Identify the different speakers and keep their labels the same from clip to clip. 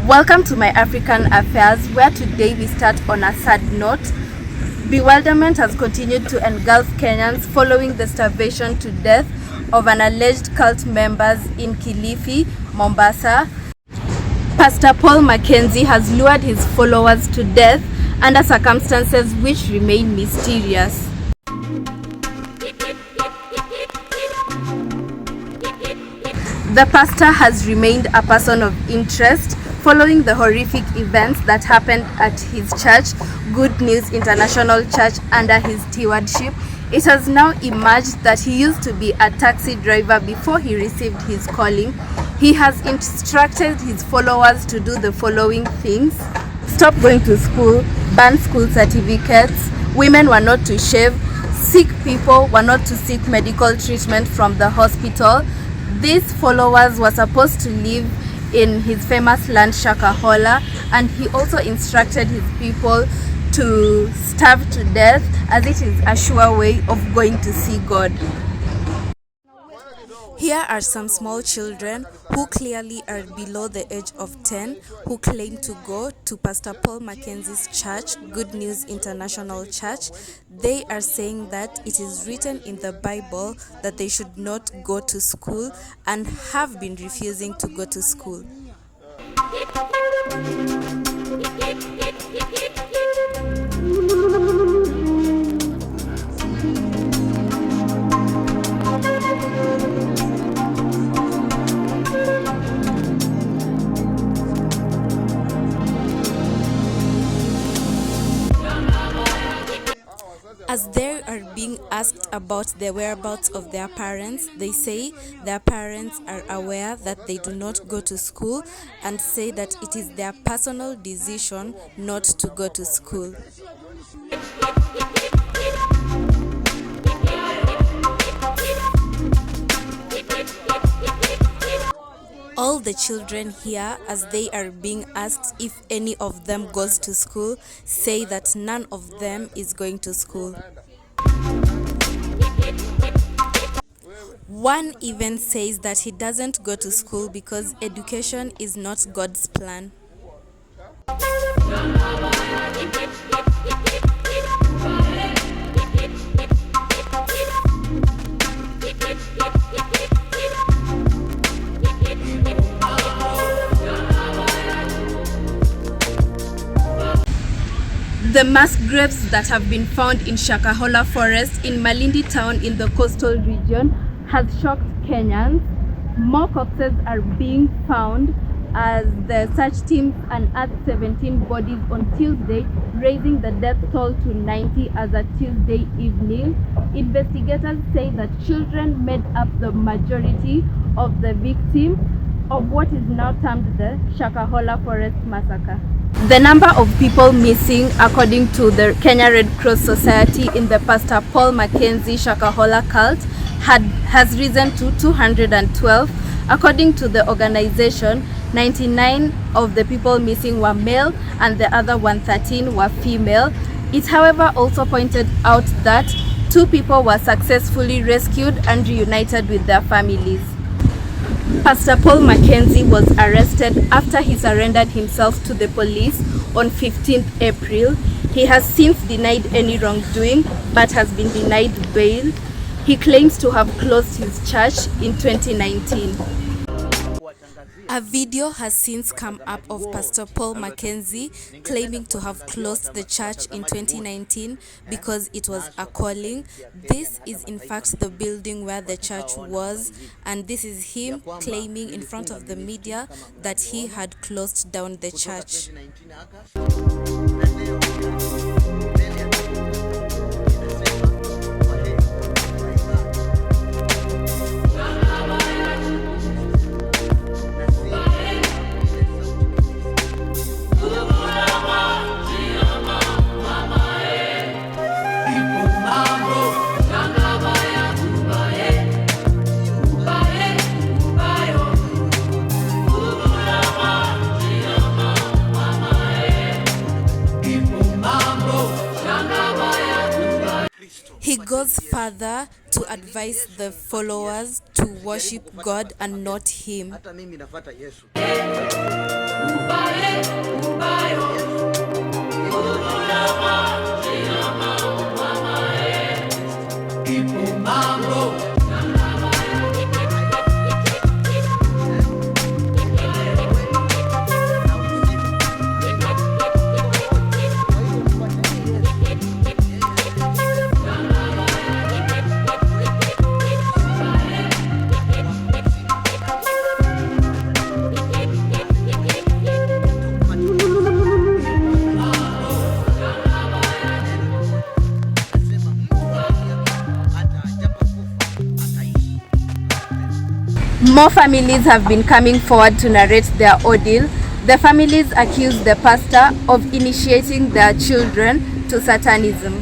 Speaker 1: Welcome to My African Affairs, where today we start on a sad note. Bewilderment has continued to engulf Kenyans following the starvation to death of an alleged cult members in Kilifi, Mombasa. Pastor Paul Mackenzie has lured his followers to death under circumstances which remain mysterious. The pastor has remained a person of interest following the horrific events that happened at his church, Good News International Church, under his stewardship. It has now emerged that he used to be a taxi driver before he received his calling. He has instructed his followers to do the following things: stop going to school, ban school certificates, women were not to shave, sick people were not to seek medical treatment from the hospital. These followers were supposed to live in his famous land Shakahola, and he also instructed his people to starve to death, as it is a sure way of going to see God. Here are some small children who clearly are below the age of 10 who claim to go to Pastor Paul Mackenzie's church, Good News International Church. They are saying that it is written in the Bible that they should not go to school and have been refusing to go to school. As they are being asked about the whereabouts of their parents, they say their parents are aware that they do not go to school and say that it is their personal decision not to go to school. All the children here, as they are being asked if any of them goes to school, say that none of them is going to school. One even says that he doesn't go to school because education is not God's plan. The mass graves that have been found in Shakahola Forest in Malindi town in the coastal region has shocked Kenyans. More corpses are being found as the search teams unearthed 17 bodies on Tuesday, raising the death toll to 90 as of Tuesday evening. Investigators say that children made up the majority of the victims of what is now termed the Shakahola Forest Massacre. The number of people missing, according to the Kenya Red Cross Society in the Pastor Paul Mackenzie Shakahola cult, has risen to 212. According to the organization, 99 of the people missing were male and the other 113 were female. It, however, also pointed out that 2 people were successfully rescued and reunited with their families. Pastor Paul Mackenzie was arrested after he surrendered himself to the police on 15th April. He has since denied any wrongdoing but has been denied bail. He claims to have closed his church in 2019. A video has since come up of Pastor Paul Mackenzie claiming to have closed the church in 2019 because it was a calling. This is in fact the building where the church was, and this is him claiming in front of the media that he had closed down the church. He goes further to advise the followers to worship God and not him. More families have been coming forward to narrate their ordeal. The families accuse the pastor of initiating their children to Satanism.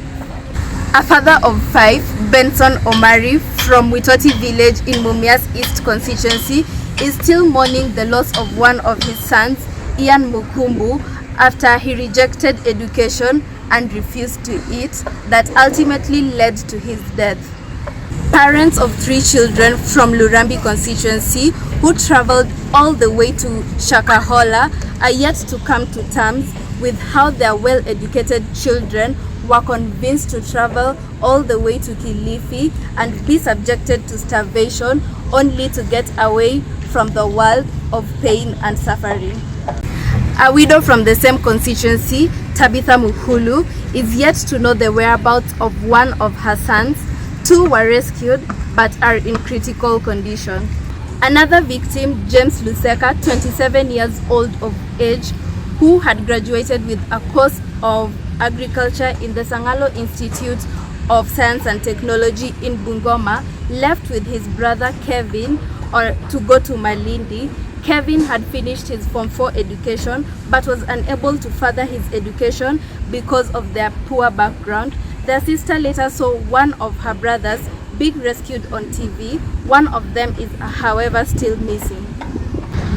Speaker 1: A father of 5, Benson Omari from Witoti village in Mumias East constituency, is still mourning the loss of one of his sons, Ian Mukumbu, after he rejected education and refused to eat, that ultimately led to his death. Parents of 3 children from Lurambi constituency who traveled all the way to Shakahola are yet to come to terms with how their well-educated children were convinced to travel all the way to Kilifi and be subjected to starvation only to get away from the world of pain and suffering. A widow from the same constituency, Tabitha Mukulu, is yet to know the whereabouts of one of her sons. 2 were rescued but are in critical condition. Another victim, James Luseka, 27 years old of age, who had graduated with a course of agriculture in the Sangalo Institute of Science and Technology in Bungoma, left with his brother Kevin to go to Malindi. Kevin had finished his Form 4 education but was unable to further his education because of their poor background. Their sister later saw one of her brothers being rescued on TV. One of them is, however, still missing.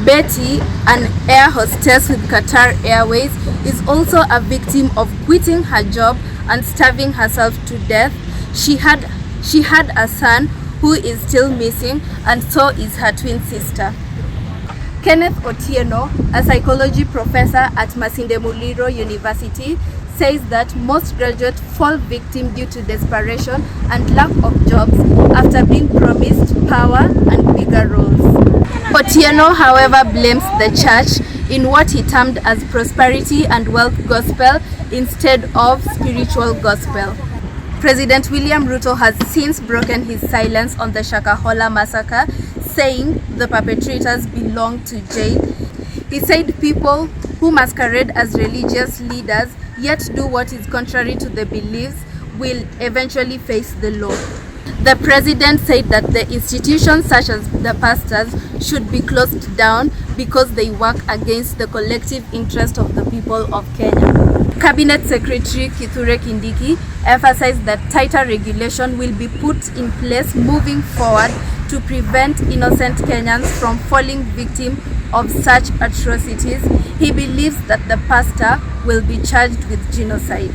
Speaker 1: Betty, an air hostess with Qatar Airways, is also a victim of quitting her job and starving herself to death. She had a son who is still missing, and so is her twin sister. Kenneth Otieno, a psychology professor at Masinde Muliro University, says that most graduates fall victim due to desperation and lack of jobs after being promised power and bigger roles. Otieno, however, blames the church in what he termed as prosperity and wealth gospel instead of spiritual gospel. President William Ruto has since broken his silence on the Shakahola Massacre, saying the perpetrators belong to jail. He said people who masquerade as religious leaders yet do what is contrary to the beliefs will eventually face the law. The president said that the institutions such as the pastors should be closed down because they work against the collective interest of the people of Kenya. Cabinet Secretary Kithure Kindiki emphasized that tighter regulation will be put in place moving forward to prevent innocent Kenyans from falling victim of such atrocities. He believes that the pastor will be charged with genocide.